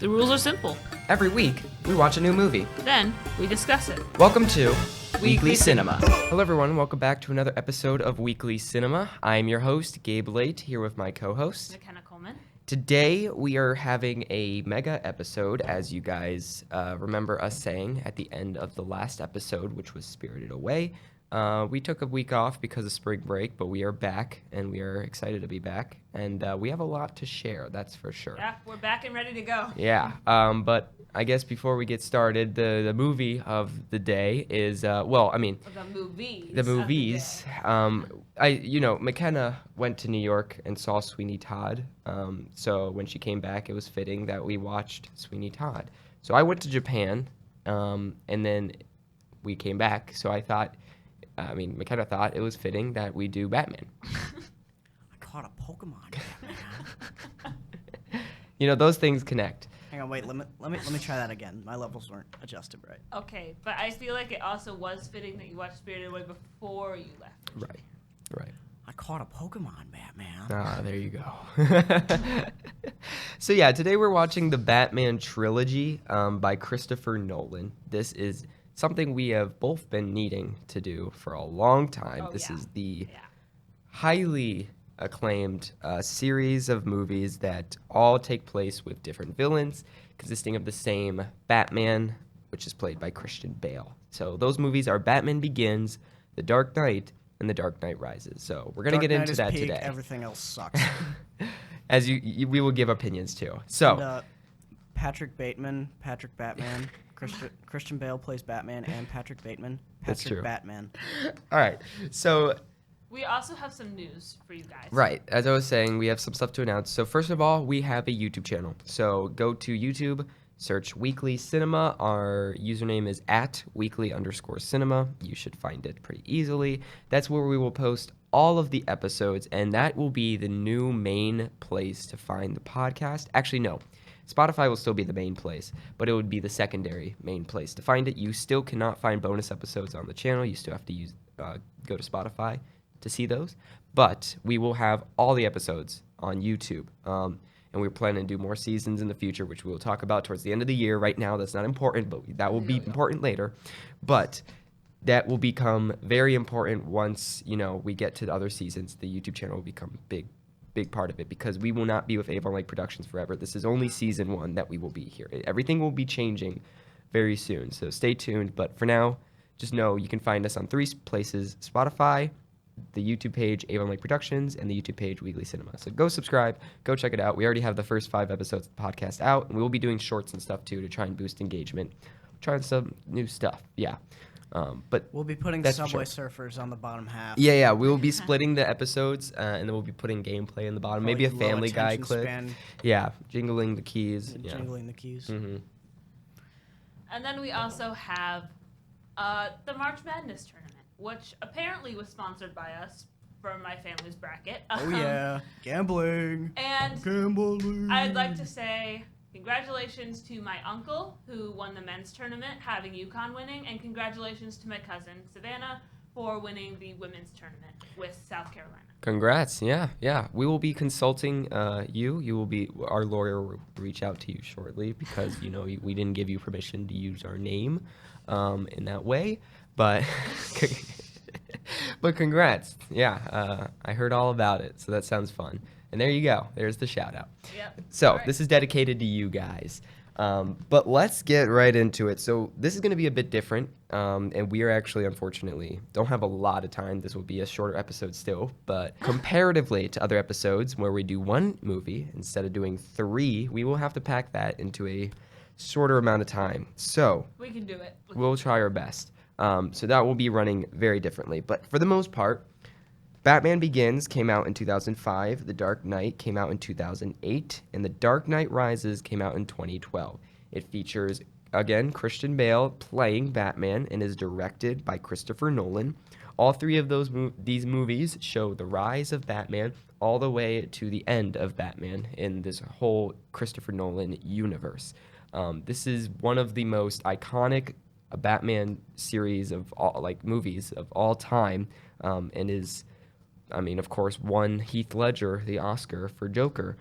The rules are simple. Every week, we watch a new movie. Then, we discuss it. Welcome to Weekly Cinema. Hello, everyone. Welcome back to another episode of Weekly Cinema. I'm your host, Gabe Late, here with my co-host, McKenna Coleman. Today, we are having a mega episode, as you guys remember us saying at the end of the last episode, which was Spirited Away. We took a week off because of spring break, but we are back, and we are excited to be back. And we have a lot to share, that's for sure. Yeah, we're back and ready to go. Yeah, but I guess before we get started, the movie of the day is, The movies. McKenna went to New York and saw Sweeney Todd. So when she came back, it was fitting that we watched Sweeney Todd. So I went to Japan, and then we came back. So McKenna thought it was fitting that we do Batman. I caught a Pokemon, Batman. Those things connect. Hang on, wait. Let me try that again. My levels weren't adjusted right. Okay, but I feel like it also was fitting that you watched Spirited Away before you left. Right. I caught a Pokemon, Batman. Ah, there you go. So yeah, today we're watching the Batman Trilogy by Christopher Nolan. This is something we have both been needing to do for a long time. This is the highly acclaimed series of movies that all take place with different villains, consisting of the same Batman, which is played by Christian Bale. So those movies are Batman Begins, The Dark Knight, and The Dark Knight Rises. So we're going to get into that today. Everything else sucks. As we will give opinions too. So and, Patrick Batman, Christian Bale plays Batman, and Patrick Bateman, That's true. Batman. All right. So we also have some news for you guys. Right. As I was saying, we have some stuff to announce. So first of all, we have a YouTube channel. So go to YouTube, search Weekly Cinema. Our username is @weekly_cinema. You should find it pretty easily. That's where we will post all of the episodes, and that will be the new main place to find the podcast. Actually, no. Spotify will still be the main place, but it would be the secondary main place to find it. You still cannot find bonus episodes on the channel. You still have to go to Spotify to see those. But we will have all the episodes on YouTube. And we're planning to do more seasons in the future, which we will talk about towards the end of the year. Right now, that's not important, but that will be important later. But that will become very important once, we get to the other seasons. The YouTube channel will become big part of it, because we will not be with Avon Productions forever. This is only season 1 that we will be here. Everything will be changing very soon, so stay tuned. But for now, just know you can find us on 3 places: Spotify, the YouTube page Avon Productions, and the YouTube page Weekly Cinema. So go subscribe, go check it out. We already have the first 5 episodes of the podcast out, and we will be doing shorts and stuff too to try and boost engagement. Trying some new stuff, yeah. But we'll be putting Subway Surfers on the bottom half. Yeah. We will be splitting the episodes, and then we'll be putting gameplay in the bottom. Maybe a Family Guy clip. Span. Yeah, jingling the keys. Jingling the keys. Mm-hmm. And then we also have the March Madness tournament, which apparently was sponsored by us for my family's bracket. Oh yeah, gambling. And gambling. I'd like to say congratulations to my uncle, who won the men's tournament, having UConn winning, and congratulations to my cousin, Savannah, for winning the women's tournament with South Carolina. Congrats, yeah. We will be consulting you. Our lawyer will reach out to you shortly, because, we didn't give you permission to use our name in that way, but but congrats. Yeah, I heard all about it, so that sounds fun. And there you go. There's the shout out. Yep. So This is dedicated to you guys. But let's get right into it. So this is going to be a bit different. And we are actually, unfortunately, don't have a lot of time. This will be a shorter episode still. But comparatively to other episodes where we do 1 movie instead of doing 3, we will have to pack that into a shorter amount of time. So we can do it. We'll try our best. So that will be running very differently. But for the most part, Batman Begins came out in 2005, The Dark Knight came out in 2008, and The Dark Knight Rises came out in 2012. It features, again, Christian Bale playing Batman and is directed by Christopher Nolan. All 3 of these movies show the rise of Batman all the way to the end of Batman in this whole Christopher Nolan universe. This is one of the most iconic Batman series of movies of all time, and is, of course, won Heath Ledger the Oscar for Joker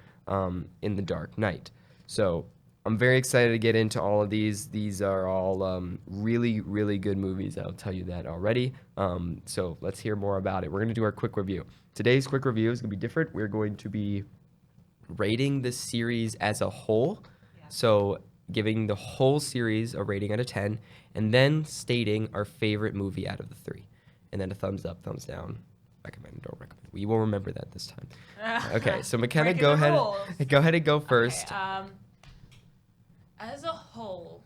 in The Dark Knight. So I'm very excited to get into all of these. These are all really, really good movies. I'll tell you that already. So let's hear more about it. We're going to do our quick review. Today's quick review is going to be different. We're going to be rating this series as a whole. Yeah. So giving the whole series a rating out of 10, and then stating our favorite movie out of the 3. And then a thumbs up, thumbs down. Recommend, don't recommend. We will remember that this time. Okay, so McKenna, Breaking go the ahead. rules. Go ahead and go first. Okay, as a whole,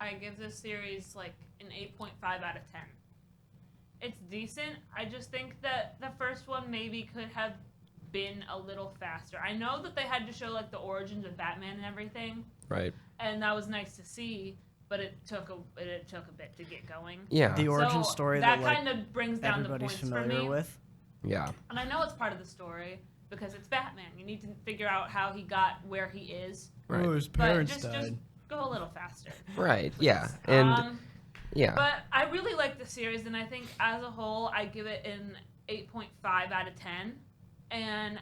I give this series like an 8.5 out of 10. It's decent. I just think that the first one maybe could have been a little faster. I know that they had to show like the origins of Batman and everything, Right. and that was nice to see, but it took a bit to get going. Yeah. The origin So story that that like kind of brings down the everybody's points for familiar me. with. Yeah. And I know it's part of the story because it's Batman. You need to figure out how he got where he is. Right. Oh, his But parents just died. go a little faster. Right. Yeah. And yeah. But I really like the series, and I think as a whole, I give it an 8.5 out of 10. And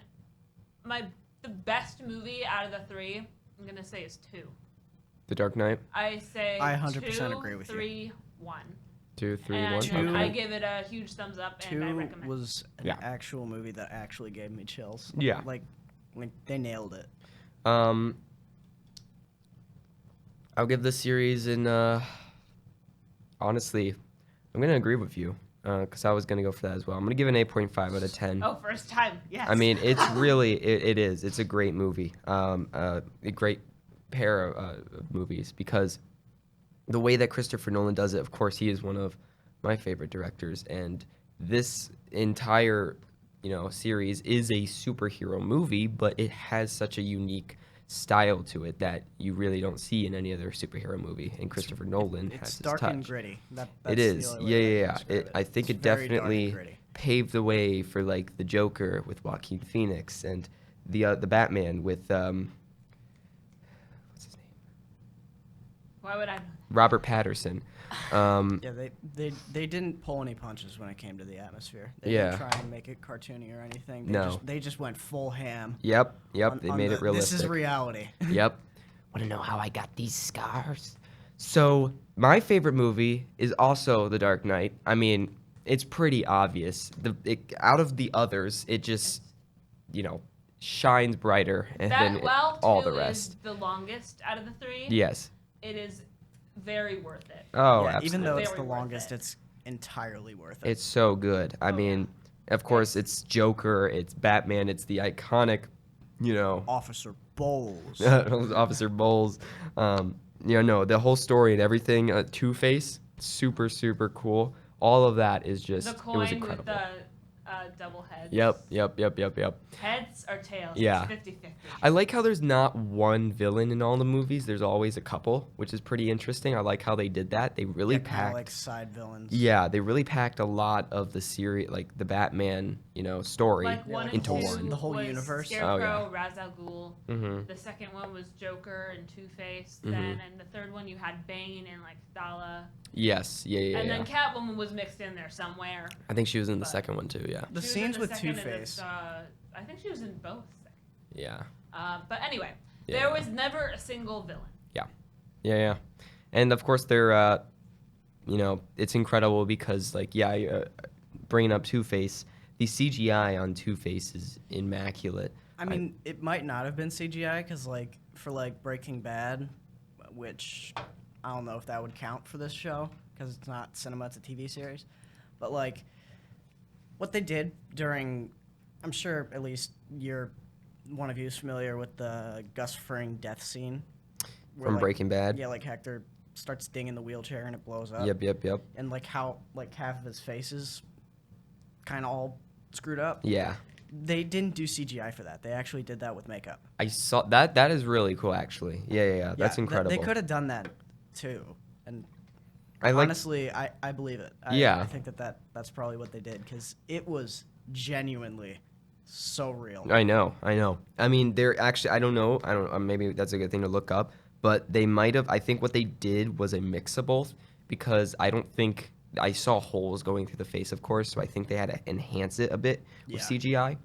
the best movie out of the 3, I'm gonna say is 2. The Dark Knight. I say I 100% 2, agree with you. 3, 1. 2, 3, And 1. Two- I give it a huge thumbs up, and I 2 recommend. was an Yeah. actual movie that actually gave me chills. Yeah. Like they nailed it. I'll give this series an. Honestly, I'm gonna agree with you because I was gonna go for that as well. I'm gonna give it an 8.5 out of 10. Oh, first time, yes. I mean, it's really it is. It's a great movie. A great pair of movies because the way that Christopher Nolan does it. Of course, he is one of my favorite directors, and this entire series is a superhero movie, but it has such a unique style to it that you really don't see in any other superhero movie. And Christopher Nolan has It's his dark touch. and gritty. That's It the is. only way I Yeah. can describe I think It's it very dark and definitely gritty. paved the way for like the Joker with Joaquin Phoenix and the Batman with what's his name? Why would I? Robert Patterson. Yeah, they didn't pull any punches when it came to the atmosphere. They Yeah. didn't try and make it cartoony or anything. No. They just went full ham. Yep. on- They on made the, it realistic. This is reality. Yep. Want to know how I got these scars? So my favorite movie is also The Dark Knight. I mean, it's pretty obvious. Out of the others, it just shines brighter than all the Two rest. is the longest out of the 3. Yes. It is very worth it. Oh, Yeah, absolutely. even though it's Very the worth longest, it. it's entirely worth it. It's so good. I mean, of course, it's Joker, it's Batman, it's the iconic, Officer Bowles. Officer Bowles. The whole story and everything. Two-Face, super, super cool. All of that is just, The it was coin with incredible. the double heads. Yep. Heads or tails? Yeah. It's 50-50. I like how there's not one villain in all the movies. There's always a couple, which is pretty interesting. I like how they did that. They really Kinda packed. like side villains. Yeah, they really packed a lot of the series, like the Batman, story Like 1 and into 2 one. The whole was universe. Scarecrow, Oh, Ra's al Ghul. Mm-hmm. The second one was Joker and Two-Face. Mhm. Then, and the third one you had Bane and like Thala. Yes, yeah. And then Catwoman was mixed in there somewhere. I think she was in the but- second one too. Yeah. The She was scenes in with second and Two-Face. I think she was in both. Yeah. But anyway, Yeah. there was never a single villain. Yeah. And of course, they're, it's incredible because, bringing up Two-Face, the CGI on Two-Face is immaculate. I mean, it might not have been CGI because, for Breaking Bad, which I don't know if that would count for this show because it's not cinema; it's a TV series. But what they did during, I'm sure at least one of you is familiar with the Gus Fring death scene From Breaking Bad? Yeah, Hector starts dinging the wheelchair and it blows up. Yep. And how half of his face is kind of all screwed up. Yeah. They didn't do CGI for that. They actually did that with makeup. I saw that. That is really cool, actually. Yeah. That's incredible. They could have done that too. And I like. honestly, I believe it. Yeah. I think that's probably what they did because it was genuinely so real. I know. I mean, they're actually. I don't know. Maybe that's a good thing to look up. But they might have. I think what they did was a mix of both because I don't think I saw holes going through the face, of course. So I think they had to enhance it a bit with Yeah. CGI.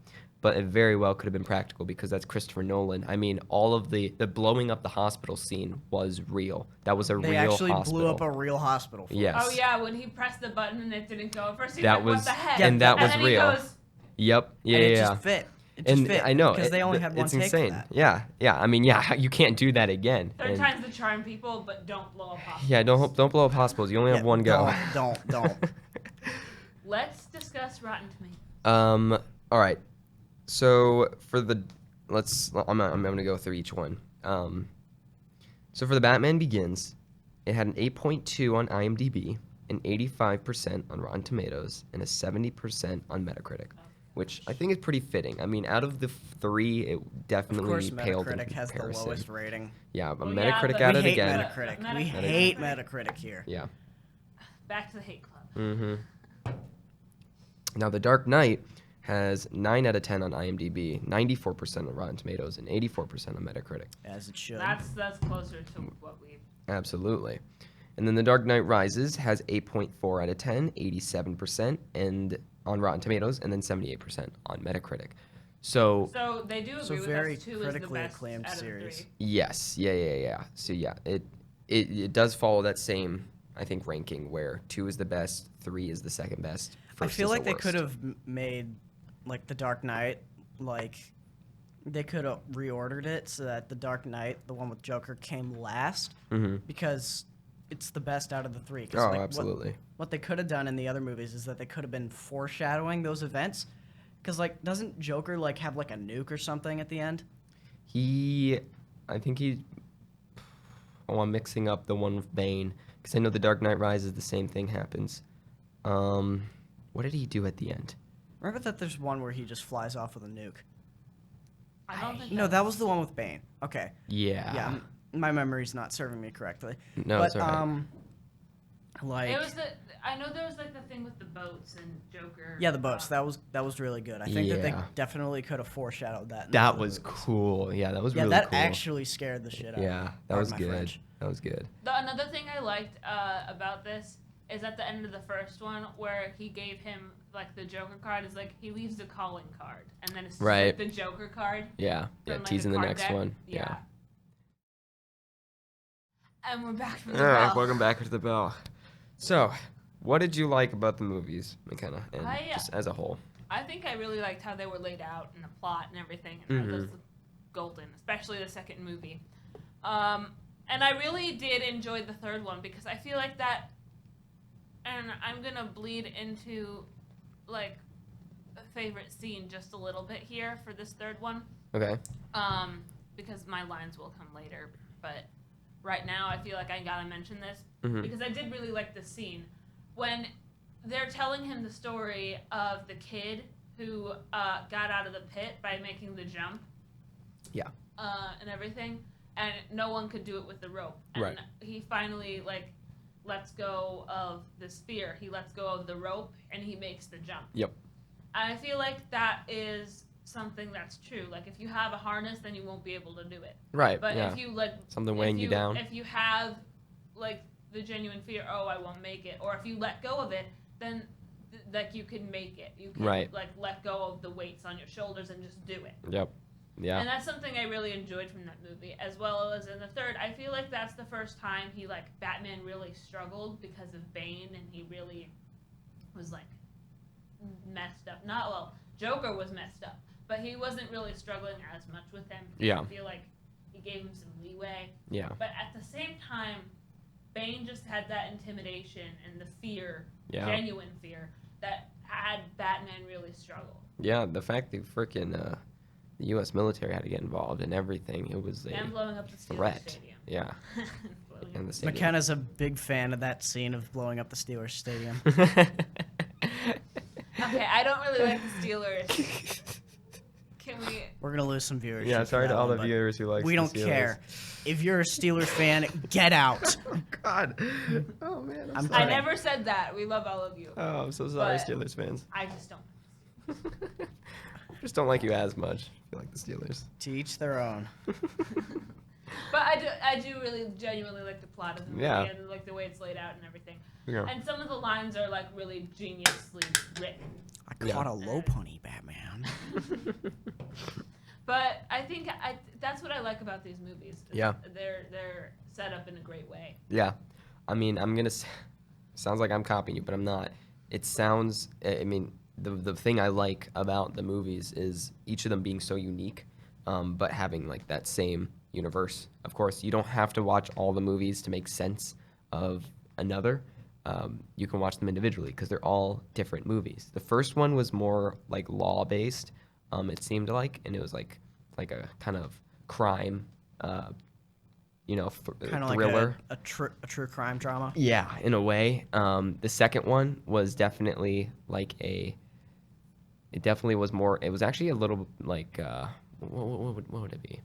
but it very well could have been practical because that's Christopher Nolan. I mean, all of the blowing up the hospital scene was real. That was a They real actually hospital. blew up a real hospital. Yes. Oh yeah, when he pressed the button and it didn't go. At first he was That like, was- what the heck? Yeah, and that was then real. He goes, Yep. Yeah. And it yeah. just fit. It just And fit. I know because they only had one it's take insane. for that. Yeah. Yeah. I mean, yeah, you can't do that again. third And- time's the charm, people, but don't blow up hospitals. Yeah, don't blow up hospitals. You only have one go. Don't. Let's discuss Rotten Tomatoes. All right. So for the I'm gonna go through each one. So for the Batman Begins, it had an 8.2 on IMDb, an 85% on Rotten Tomatoes, and a 70% on Metacritic, which I think is pretty fitting. I mean, out of the three, it Of definitely course, paled in Metacritic has the comparison. lowest rating. Yeah, but Well, yeah, Metacritic but at We it hate again. Metacritic. We Metacritic. hate Metacritic here. Yeah. Back to the hate club. Mm-hmm. Now, The Dark Knight has 9 out of 10 on IMDb, 94% on Rotten Tomatoes, and 84% on Metacritic. As it should. That's closer to what we. Absolutely. And then The Dark Knight Rises has 8.4 out of 10, 87% and on Rotten Tomatoes, and then 78% on Metacritic. So So they do agree So with very us. 2 is the critically best acclaimed out of the series. 3. yes, yeah. So yeah, it does follow that same, I think, ranking where 2 is the best, 3 is the second best. I First feel is like the they worst. could have made like the Dark Knight, like they could have reordered it so that the Dark Knight, the one with Joker, came last Mhm. because it's the best out of the 3. 'Cause, Oh, like, absolutely. What they could have done in the other movies is that they could have been foreshadowing those events. Because like, doesn't Joker like have like a nuke or something at the end? I'm mixing up the one with Bane because I know The Dark Knight Rises, the same thing happens. What did he do at the end? Remember that there's one where he just flies off with a nuke. I don't think. No, that was the one with Bane. Okay. Yeah. Yeah, my memory's not serving me correctly. No, but it's all right. like It was the. I know there was like the thing with the boats and Joker. yeah, the boats. That was really good. I think that they Yeah. definitely could have foreshadowed that. in the That other was movies. cool. Yeah, that was Yeah, really that cool. actually scared the shit out of me. Yeah, that Pardon was my good. French. That was good. Another thing I liked about this is at the end of the first one where he gave him like the Joker card is like he leaves the calling card and then it's just, Right. like, the Joker card. Yeah, yeah. from, like, Teasing the card next deck. one. Yeah. And we're back from the Ah, bell. welcome back to the bell. So, what did you like about the movies, McKenna, and just as a whole? I think I really liked how they were laid out and the plot and everything. And that was golden, especially the second movie. And I really did enjoy the third one because I feel like that, and I'm gonna bleed into like a favorite scene just a little bit here for this third one. Okay. Because my lines will come later, but right now I feel like I gotta mention this Mhm. because I did really like this scene when they're telling him the story of the kid who got out of the pit by making the jump. Yeah. And everything, and no one could do it with the rope. And Right. he finally lets go of this fear. He lets go of the rope and he makes the jump. Yep. And I feel like that is something that's true. Like if you have a harness, then you won't be able to do it. Right. But yeah. if you Something weighing you down. if you have like the genuine fear, oh, I won't make it, or if you let go of it, then like you can make it. You can Right. like let go of the weights on your shoulders and just do it. Yep. Yeah. And that's something I really enjoyed from that movie, as well as in the third. I feel like that's the first time Batman really struggled because of Bane, and he really was messed up. Joker was messed up, but he wasn't really struggling as much with him. Yeah. I feel like he gave him some leeway. Yeah. But at the same time, Bane just had that intimidation and the fear, Yeah. genuine fear, that had Batman really struggle. Yeah. The fact that freaking the U.S. military had to get involved in everything, it was a And blowing up the Steelers threat. Stadium. Yeah. Blowing up And the stadium. McKenna's a big fan of that scene of blowing up the Steelers stadium. Okay, I don't really like the Steelers. Can we? We're gonna lose some viewers. Yeah, sorry to all the viewers who like. We don't care. If you're a Steelers fan, get out. Oh God. Oh man. I'm I kidding. never said that. We love all of you. Oh, I'm so sorry, But- Steelers fans. I just don't. Just don't like you as much. I feel like the Steelers. To each their own. But I do really genuinely like the plot of the movie Yeah. and like the way it's laid out and everything. Yeah. And some of the lines are like really geniusly written. I Yeah. Caught a low pony, Batman. But I think that's what I like about these movies. Is Yeah. They're set up in a great way. Yeah. I mean, sounds like I'm copying you, but I'm not. It sounds, I mean, the thing I like about the movies is each of them being so unique, but having like that same universe. Of course, you don't have to watch all the movies to make sense of another. You can watch them individually because they're all different movies. The first one was more like law based, it seemed like, and it was like a kind of crime, Kind of thriller. like a true crime drama. Yeah, in a way. The second one was definitely like it definitely was more. It was actually a little like what would it be?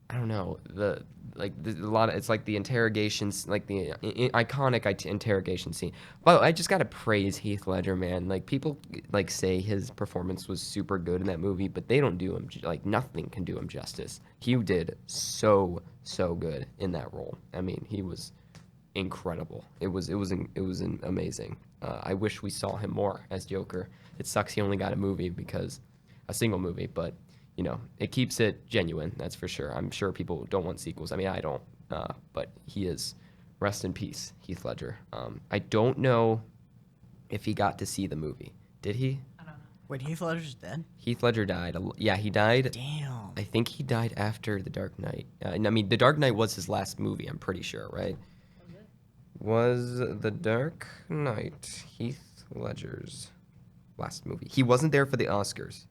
I don't know. A lot of it's like the interrogations, like the iconic interrogation scene. But I just gotta praise Heath Ledger, man. Like people like say his performance was super good in that movie, but they don't do him like nothing can do him justice. He did so good in that role. I mean, he was incredible. It was amazing. I wish we saw him more as Joker. It sucks he only got a single movie, but it keeps it genuine. That's for sure. I'm sure people don't want sequels. I mean, I don't, but he is. Rest in peace, Heath Ledger. I don't know if he got to see the movie. Did he? I don't know. Wait, Heath Ledger's dead? Heath Ledger died. Yeah, he died. Damn. I think he died after The Dark Knight. I mean, The Dark Knight was his last movie, I'm pretty sure, right? Was The Dark Knight Heath Ledger's last movie? He wasn't there for the Oscars.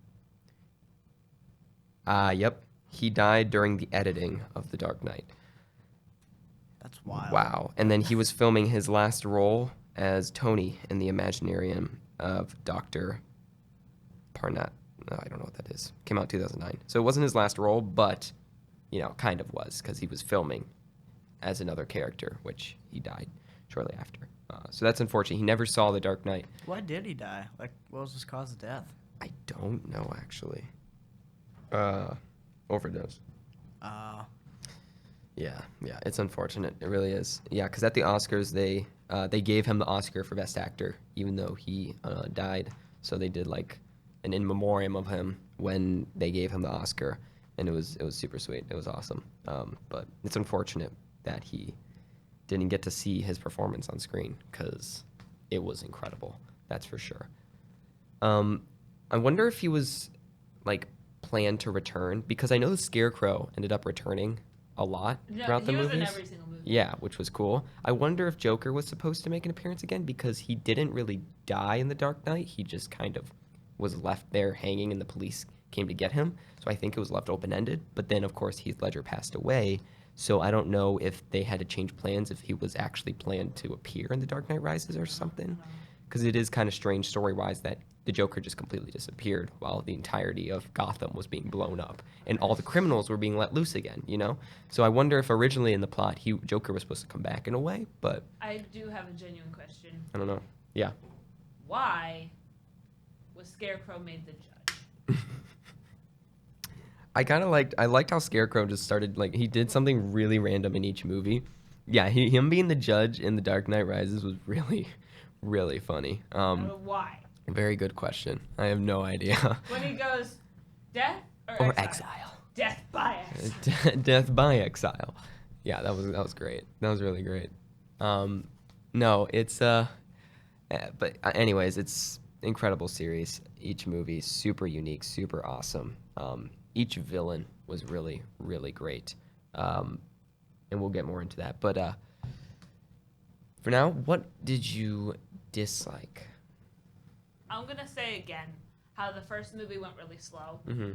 Yep. He died during the editing of The Dark Knight. That's wild. Wow. And then he was filming his last role as Tony in the Imaginarium of Dr. Parnat. No, I don't know what that is. Came out 2009. So it wasn't his last role, but, kind of was because he was filming as another character, which he died shortly after. So that's unfortunate. He never saw The Dark Knight. Why did he die? Like, what was his cause of death? I don't know, actually. Overdose. Yeah, it's unfortunate. It really is. Yeah, because at the Oscars, they gave him the Oscar for Best Actor, even though he died. So they did like an in memoriam of him when they gave him the Oscar, and it was super sweet. It was awesome. But it's unfortunate that he didn't get to see his performance on screen because it was incredible. That's for sure. I wonder if he was like planned to return because I know the Scarecrow ended up returning a lot throughout the movies. He was in every single movie. Yeah, which was cool. I wonder if Joker was supposed to make an appearance again because he didn't really die in The Dark Knight. He just kind of was left there hanging and the police came to get him. So I think it was left open-ended. But then, of course, Heath Ledger passed away. So I don't know if they had to change plans, if he was actually planned to appear in The Dark Knight Rises or something. Because it is kind of strange story-wise that the Joker just completely disappeared while the entirety of Gotham was being blown up and all the criminals were being let loose again, So I wonder if originally in the plot Joker was supposed to come back in a way, but I do have a genuine question. I don't know. Yeah. Why was Scarecrow made the judge? I liked how Scarecrow just started, like, he did something really random in each movie. Yeah, him being the judge in The Dark Knight Rises was really, really funny. Why? Very good question. I have no idea. When he goes, death Or exile? exile. Death by exile. Death by exile. Yeah, that was great. That was really great. No, it's but anyways, it's incredible series. Each movie super unique, super awesome. Each villain was really, really great. And we'll get more into that. But for now, what did you dislike? I'm gonna say again how the first movie went really slow. Mm-hmm.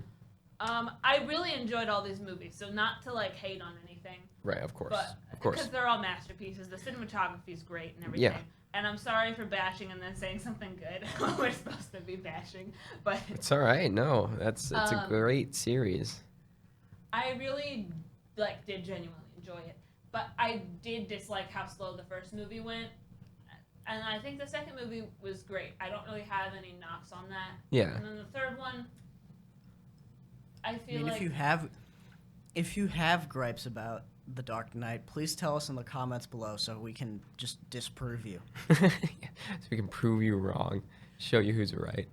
I really enjoyed all these movies, so not to like hate on anything. Right, of course. But Of course. because they're all masterpieces, the cinematography is great and everything. Yeah. And I'm sorry for bashing and then saying something good. We're supposed to be bashing, but It's all right. No, it's a Um, great series. I really did genuinely enjoy it. But I did dislike how slow the first movie went. And I think the second movie was great. I don't really have any knocks on that. Yeah. And then the third one, I feel I mean, like if you have gripes about The Dark Knight, please tell us in the comments below so we can just disprove you. So we can prove you wrong. show you who's right.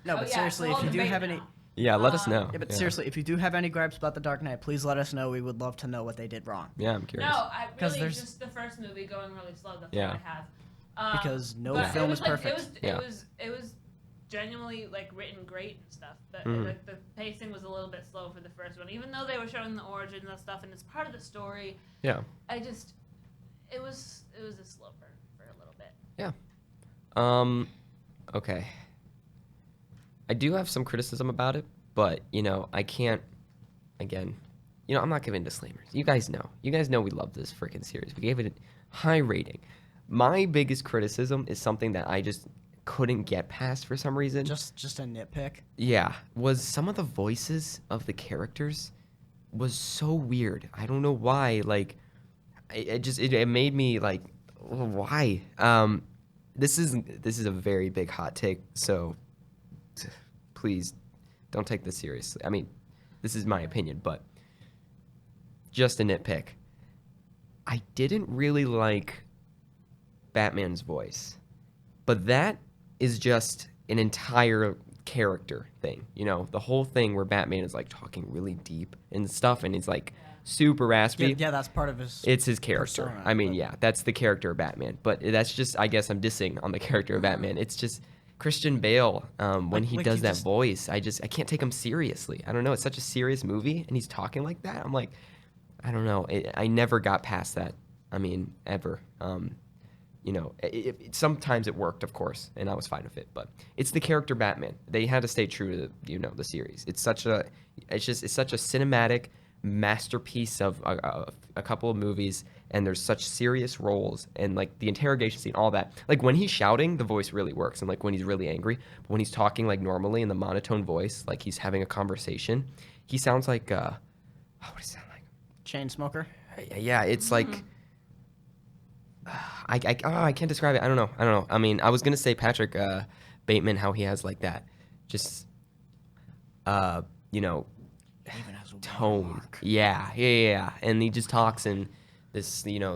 No, but yeah, seriously, we'll if you do debate have any, now. Yeah, let us know. yeah, but seriously, if you do have any gripes about The Dark Knight, please let us know. We would love to know what they did wrong. Yeah, I'm curious. No, I 'Cause really there's- just the first movie going really slow. That's Yeah. all I have. Because no but film it was is like, perfect. Yeah. It was genuinely like written great and stuff, but Mhm. like the pacing was a little bit slow for the first one, even though they were showing the origins and stuff, and it's part of the story. Yeah. It was a slow burn for a little bit. Okay. I do have some criticism about it, but I can't. Again, I'm not giving disclaimers. You guys know we love this freaking series. We gave it a high rating. My biggest criticism is something that I just couldn't get past for some reason. Just a nitpick. Yeah, was some of the voices of the characters was so weird. I don't know why. Like, it made me like, why? This is a very big hot take, so please don't take this seriously. I mean, this is my opinion, but just a nitpick. I didn't really like Batman's voice, but that is just an entire character thing. The whole thing where Batman is like talking really deep and stuff, and he's like super raspy. Yeah, that's part of his. It's his character. persona, I mean, but- yeah, that's the character of Batman. But that's just, I guess I'm dissing on the character of Batman. It's just Christian Bale, when he Like does you that just- voice, I can't take him seriously. I don't know. It's such a serious movie, and he's talking like that. I'm like, I don't know. I never got past that. I mean, ever. Sometimes it worked, of course, and I was fine with it. But it's the character Batman. They had to stay true to the series. It's such a cinematic masterpiece of a couple of movies, and there's such serious roles, and like the interrogation scene, all that. Like when he's shouting, the voice really works, and like when he's really angry. But when he's talking like normally in the monotone voice, like he's having a conversation, he sounds like what does he sound like? Chain smoker. Yeah, it's like I can't describe it. I don't know. I mean, I was gonna say Patrick Bateman, how he has like that, just Even has a tone. watermark. Yeah, and he just talks in this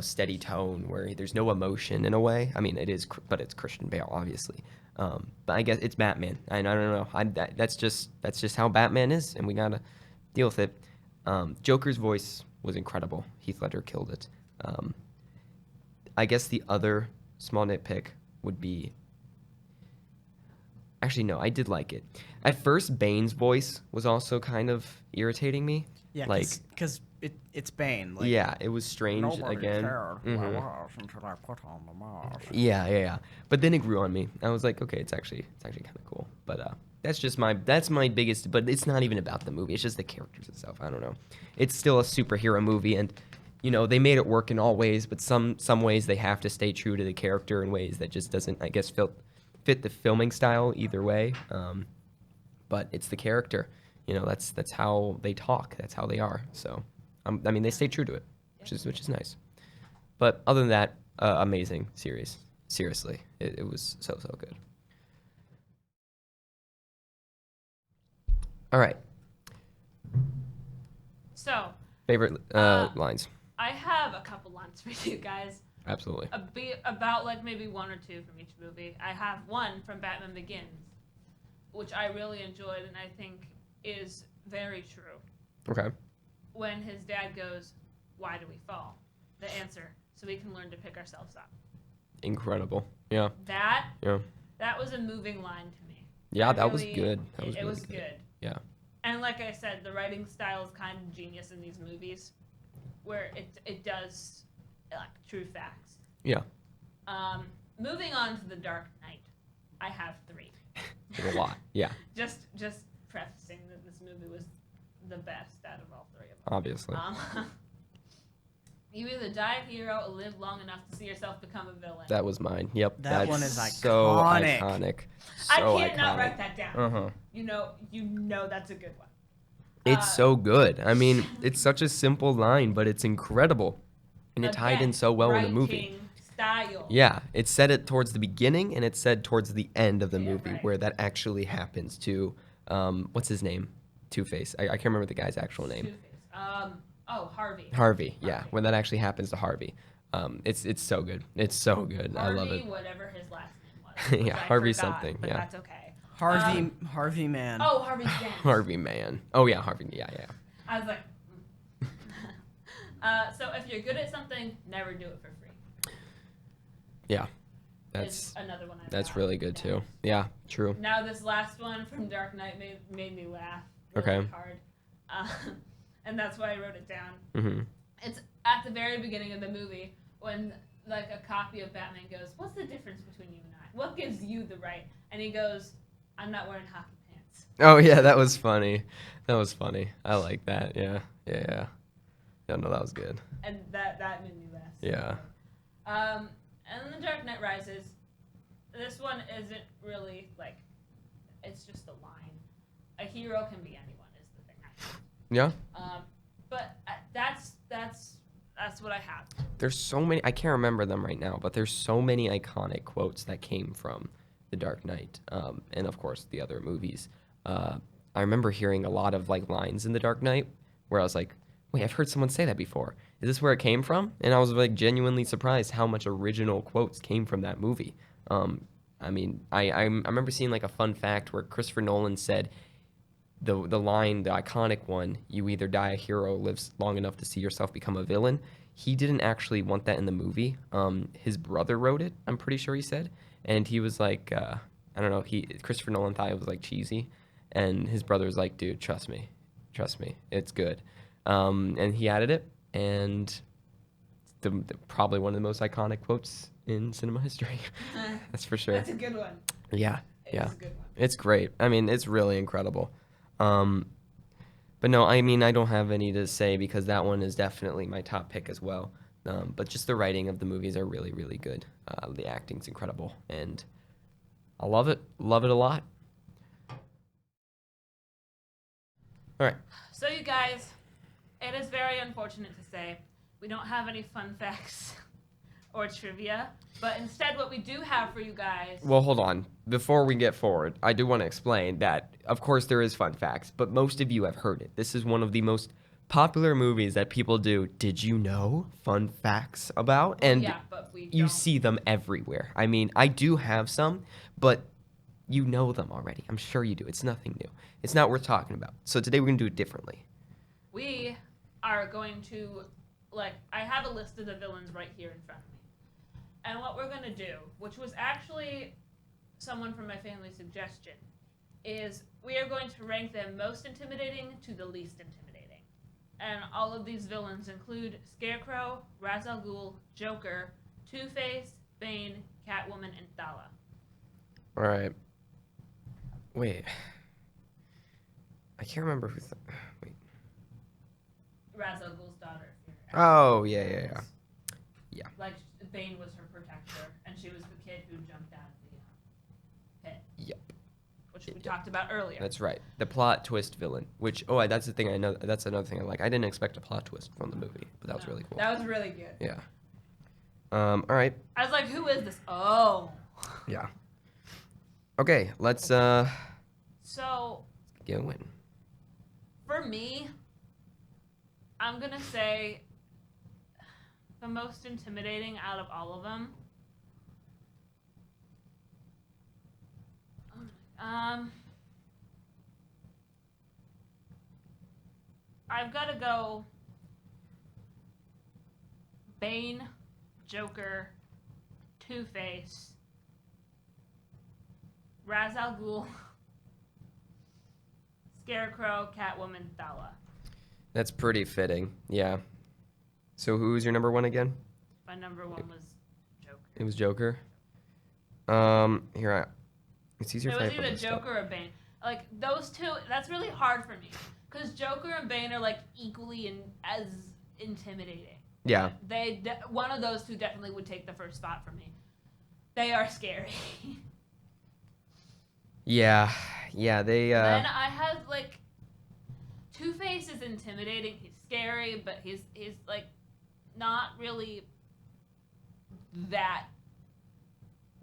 steady tone where there's no emotion in a way. I mean, it is, but it's Christian Bale, obviously. But I guess it's Batman. I don't know. That's just how Batman is, and we gotta deal with it. Joker's voice was incredible. Heath Ledger killed it. I guess the other small nitpick would be. Actually, no, I did like it. At first, Bane's voice was also kind of irritating me. Yeah, like, because it's Bane. Like, yeah, it was strange nobody again. cared who I Mhm. was until I put on the mask. Yeah. But then it grew on me. I was like, okay, it's actually kind of cool. But that's my biggest. But it's not even about the movie. It's just the characters itself. I don't know. It's still a superhero movie, and they made it work in all ways. But some ways they have to stay true to the character in ways that just doesn't, I guess, fit the filming style either way. But it's the character. That's how they talk. That's how they are. So, I mean, they stay true to it, which is nice. But other than that, amazing series. Seriously, it was so good. All right, So favorite lines. I have a couple lines for you guys. Absolutely. About like maybe one or two from each movie. I have one from Batman Begins, which I really enjoyed and I think is very true. Okay. When his dad goes, "Why do we fall?" The answer, so we can learn to pick ourselves up. Incredible. Yeah. That was a moving line to me. Yeah, I that was really- good. That it was really was good. good. Yeah. And like I said, the writing style is kind of genius in these movies, where it does like true facts. Yeah. Moving on to The Dark Knight, I have three. There's a lot. Yeah. Just prefacing that this movie was the best out of all three of them. Obviously. You either die a hero or live long enough to see yourself become a villain. That was mine. Yep. That that's one is so iconic. iconic. I So can't not iconic. write that down. Uh-huh. You know that's a good one. It's so good. I mean, it's such a simple line, but it's incredible. And it tied in Again, so well in the movie. writing Style. Yeah, it said it towards the beginning and it said towards the end of the Yeah, movie right. where that actually happens to what's his name? Two-Face. I can't remember the guy's actual name. Two-Face. Harvey. Harvey. Yeah, Harvey. when that actually happens to Harvey. It's so good. It's so good. I love it. Whatever his last name was. which Yeah, I Harvey forgot, something, but yeah. that's okay. Harvey Man. Oh, Harvey Dent. Harvey Man. Oh yeah, Harvey. Yeah. I was like, so if you're good at something, never do it for free. Yeah. Is another one. That's really good too. Yeah, true. Now this last one from Dark Knight made me laugh really Okay. hard, and that's why I wrote it down. Mm-hmm. It's at the very beginning of the movie when like a copy of Batman goes, "What's the difference between you and I? What gives you the right?" And he goes, "I'm not wearing hockey pants." Oh yeah, that was funny. That was funny. I like that. Yeah. Yeah, no, that was good. And that made me laugh. So Yeah. hard. And then The Dark Knight Rises. This one isn't really like, it's just a line. A hero can be anyone is the thing. I think. Yeah. But that's what I have. There's so many. I can't remember them right now, but there's so many iconic quotes that came from The Dark Knight, and of course the other movies. I remember hearing a lot of like lines in The Dark Knight where I was like, "Wait, I've heard someone say that before. Is this where it came from?" And I was like genuinely surprised how much original quotes came from that movie. I mean, I remember seeing like a fun fact where Christopher Nolan said the line, the iconic one, "You either die a hero or live long enough to see yourself become a villain." He didn't actually want that in the movie. His brother wrote it, I'm pretty sure he said. And he was like, I don't know, Christopher Nolan thought it was like cheesy. And his brother was like, "Dude, trust me, it's good." And he added it, and probably one of the most iconic quotes in cinema history. That's for sure. That's a good one. Yeah. It's a good one. It's great. I mean, it's really incredible. But no, I mean, I don't have any to say because that one is definitely my top pick as well. But just the writing of the movies are really, really good. The acting's incredible, and I love it. Love it a lot. All right. So you guys, it is very unfortunate to say we don't have any fun facts or trivia, but instead what we do have for you guys. Well, hold on. Before we get forward, I do want to explain that, of course, there is fun facts, but most of you have heard it. This is one of the most popular movies that people do. Did you know fun facts about? And yeah, but we you don't. see them everywhere. I mean, I do have some, but you know them already. I'm sure you do. It's nothing new. It's not worth talking about. So today we're going to do it differently. We are going to, I have a list of the villains right here in front of me. And what we're going to do, which was actually someone from my family's suggestion, is we are going to rank them most intimidating to the least intimidating. And all of these villains include Scarecrow, Ra's al Ghul, Joker, Two-Face, Bane, Catwoman, and Thala. All right. Wait. I can't remember who. Wait. Ra's al Ghul's daughter. Oh, yeah. Like, Bane was her protector, and she was the kid who jumped out of the pit. Yep. Which we talked about earlier. That's right. The plot twist villain, which, that's the thing I know. That's another thing I like. I didn't expect a plot twist from the movie, but that was really cool. That was really good. Yeah. All right. I was like, who is this? Oh. Yeah. Okay, let's So, get a win. for me, I'm going to say the most intimidating out of all of them. I've got to go Bane, Joker, Two-Face, Ra's al Ghul, Scarecrow, Catwoman, Thala. That's pretty fitting. Yeah. So who's your number one again? My number one was Joker. It was Joker. It's easier It if I was put either this up. Joker or Bane. Like, those two, that's really hard for me. Because Joker and Bane are, like, equally as intimidating. Yeah. One of those two definitely would take the first spot for me. They are scary. Yeah, they. Then I have, like, Two-Face is intimidating. He's scary, but he's like, not really that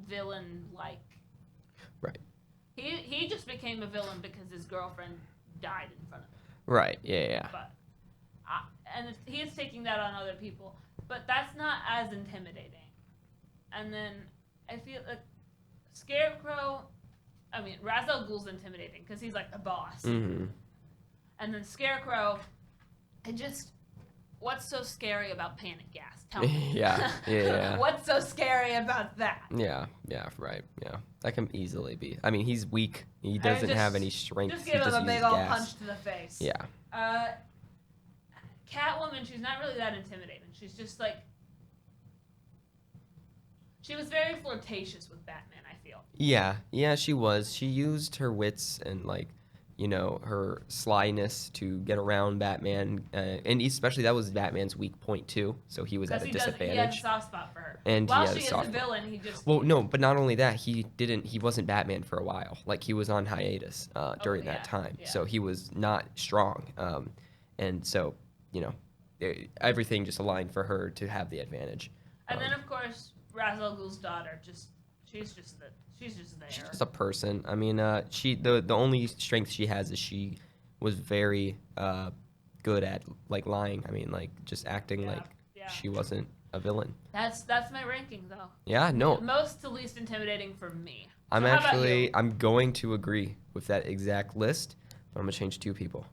villain-like. Right. He just became a villain because his girlfriend died in front of him. Right. Yeah. But he is taking that on other people, but that's not as intimidating. And then I feel like Scarecrow, I mean, Ra's al Ghul's intimidating because he's like the boss. Mm-hmm. And then Scarecrow, what's so scary about panic gas? Tell me. Yeah. What's so scary about that? Yeah, right. Yeah, that can easily be. I mean, he's weak. He doesn't have any strength. Just He give him a uses big old gas. punch to the face. Yeah. Catwoman, she's not really that intimidating. She's just like, she was very flirtatious with Batman, I feel. Yeah, she was. She used her wits and her slyness to get around Batman, and especially that was Batman's weak point too. So he was at a disadvantage. He had a soft spot for her. And while he had she a is soft a villain, he just. Well, no, but not only that, he wasn't Batman for a while. Like he was on hiatus during that time, so he was not strong, and so everything just aligned for her to have the advantage. And then of course, Ra's al Ghul's daughter, she's just there. She's just a person. I mean, the only strength she has is she was very good at lying. I mean, just acting she wasn't a villain. That's my ranking though. Yeah, no. Most to least intimidating for me. I'm going to agree with that exact list, but I'm gonna change 2 people.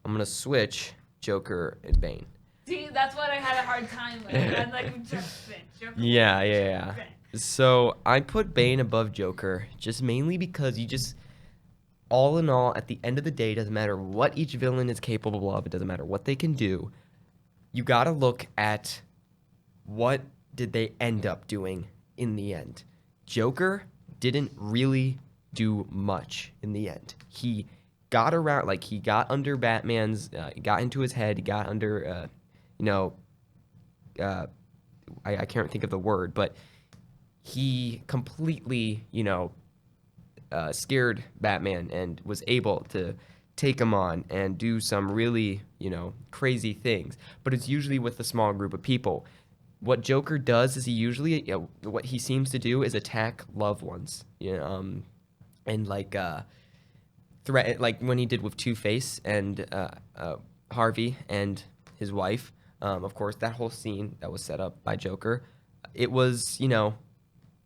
I'm gonna switch Joker and Bane. See, that's what I had a hard time with. I'm like, Joker. Yeah. So I put Bane above Joker just mainly because all in all, at the end of the day, doesn't matter what each villain is capable of, it doesn't matter what they can do, you gotta look at what did they end up doing in the end. Joker didn't really do much in the end. He got around, he got under Batman's, got into his head, he got under, I can't think of the word, but he completely, scared Batman and was able to take him on and do some really, crazy things. But it's usually with a small group of people. What Joker does is what he seems to do is attack loved ones, and threat, when he did with Two-Face and Harvey and his wife. Of course, that whole scene that was set up by Joker, it was,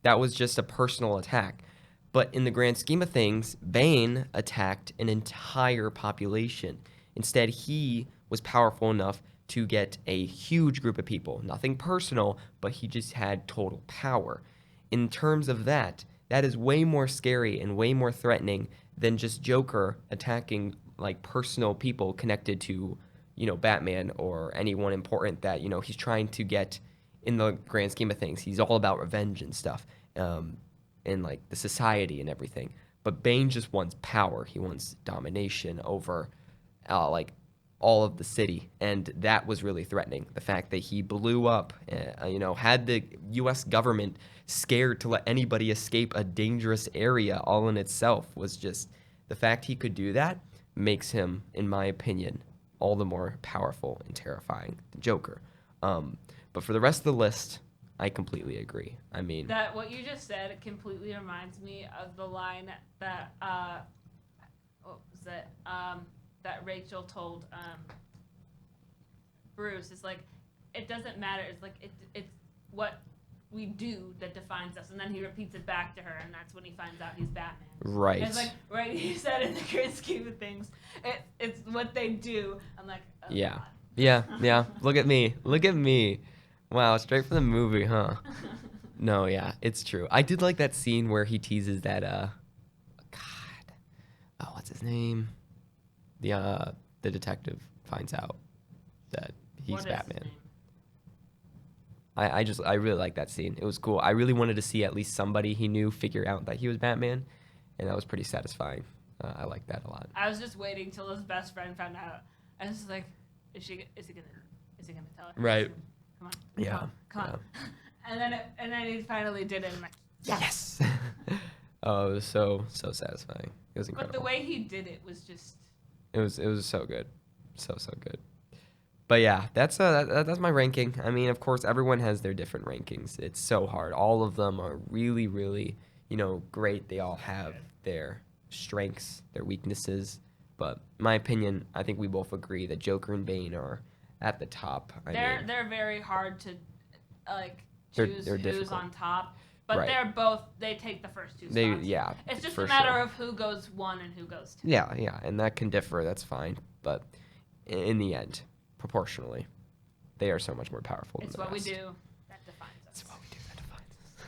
that was just a personal attack. But in the grand scheme of things, Bane attacked an entire population. Instead, he was powerful enough to get a huge group of people. Nothing personal, but he just had total power. In terms of that is way more scary and way more threatening than just Joker attacking personal people connected to, Batman or anyone important that, he's trying to get in the grand scheme of things. He's all about revenge and stuff. And the society and everything. But Bane just wants power. He wants domination over all of the city, and that was really threatening. The fact that he blew up, had the U.S. government scared to let anybody escape a dangerous area all in itself was just, the fact he could do that makes him, in my opinion, all the more powerful and terrifying than Joker. But for the rest of the list, I completely agree. I mean, that what you just said completely reminds me of the line that what was it? That Rachel told Bruce. It's it doesn't matter. It's what we do that defines us. And then he repeats it back to her, and that's when he finds out he's Batman. Right. And it's right. He said in the grand scheme of things, it's what they do. I'm like, oh, yeah, God. yeah. Look at me. Wow, straight from the movie, huh? No, yeah, it's true. I did like that scene where he teases that, what's his name? The detective finds out that he's Batman. I really like that scene. It was cool. I really wanted to see at least somebody he knew figure out that he was Batman, and that was pretty satisfying. I like that a lot. I was just waiting till his best friend found out. I was like, is he gonna tell her? Right. Come on. Yeah. Come on. And then he finally did it. And I'm like, yes. Oh, it was so satisfying. It was incredible. But the way he did it was just. It was so good, so good. But yeah, that's my ranking. I mean, of course, everyone has their different rankings. It's so hard. All of them are really, really, great. They all have their strengths, their weaknesses. But in my opinion, I think we both agree that Joker and Bane are at the top. They're very hard to choose they're who's difficult. on top. But Right. they take the first two They spots. yeah. It's just for a matter sure. of who goes 1 and who goes 2. Yeah, and that can differ. That's fine, but in the end, proportionally, they are so much more powerful. It's than the what we rest. do that defines us. It's what we do that defines us.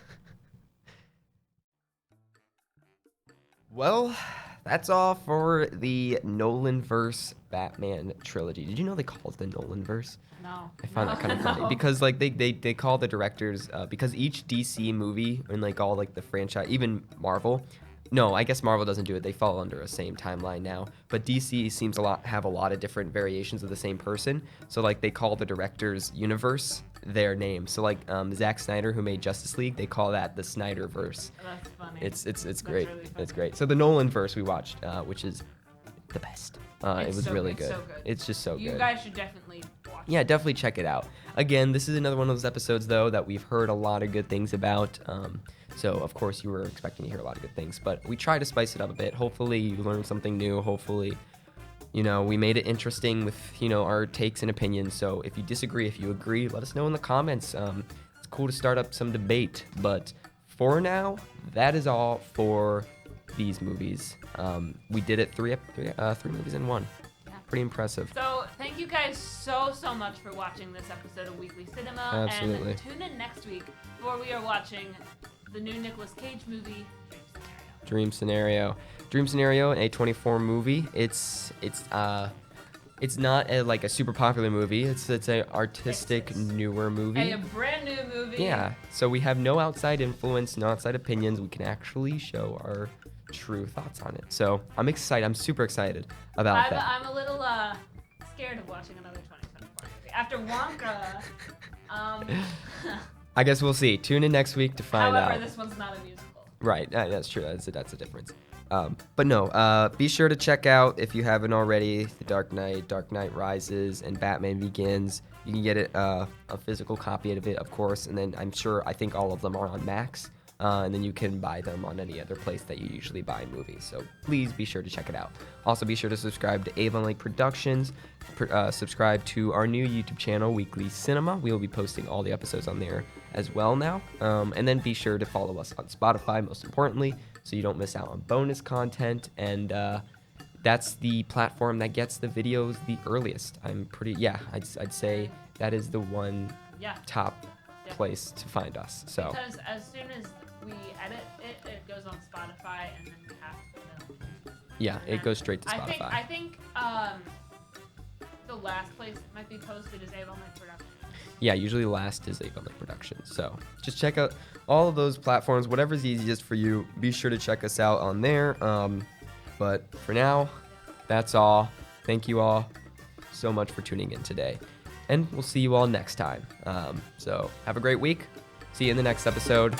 Well, that's all for the Nolan-verse Batman trilogy. Did you know they call it the Nolan-verse? No. I find that kind of funny because like they call the directors because each DC movie and like all like the franchise, even Marvel. No, I guess Marvel doesn't do it. They fall under a same timeline now. But DC seems have a lot of different variations of the same person. So like they call the director's universe their name. So like Zack Snyder, who made Justice League, they call that the Snyderverse. That's funny. It's That's great. really It's funny. great. So the Nolan verse we watched, which is the best. It It's was so really good, good. so good. It's just so You good. guys should definitely watch Yeah, definitely check it out. Again, this is another one of those episodes, though, that we've heard a lot of good things about. So, of course, you were expecting to hear a lot of good things. But we try to spice it up a bit. Hopefully, you learned something new. Hopefully, we made it interesting with, our takes and opinions. So, if you disagree, if you agree, let us know in the comments. It's cool to start up some debate. But for now, that is all for these movies. We did it three movies in one. Yeah. Pretty impressive. So thank you guys so much for watching this episode of Weekly Cinema. Absolutely. And tune in next week where we are watching the new Nicolas Cage movie, Dream Scenario. Dream Scenario, an A24 movie. It's not like a super popular movie. It's a artistic, newer movie. A brand new movie. Yeah. So we have no outside influence, no outside opinions. We can actually show our true thoughts on it. So I'm excited. I'm super excited about that. I'm a little scared of watching another 2024 movie. After Wonka, I guess we'll see. Tune in next week to find however, out. this one's not a musical. Right, that's true. That's a difference. But no, be sure to check out, if you haven't already, The Dark Knight Rises, and Batman Begins. You can get it a physical copy of it, of course, and then I think all of them are on Max, and then you can buy them on any other place that you usually buy movies. So please be sure to check it out. Also, be sure to subscribe to Avon Productions. Subscribe to our new YouTube channel, Weekly Cinema. We will be posting all the episodes on there as well now. And then be sure to follow us on Spotify, most importantly, so you don't miss out on bonus content. And that's the platform that gets the videos the earliest. I'd say that is the one top place to find us. So Because as soon as we edit it, it goes on Spotify, and then we have to film. yeah, it goes straight to Spotify. I think the last place it might be posted is Avon Productions. Yeah, usually last is Avon Productions. So just check out all of those platforms, whatever's easiest for you. Be sure to check us out on there. But for now, that's all. Thank you all so much for tuning in today. And we'll see you all next time. So have a great week. See you in the next episode.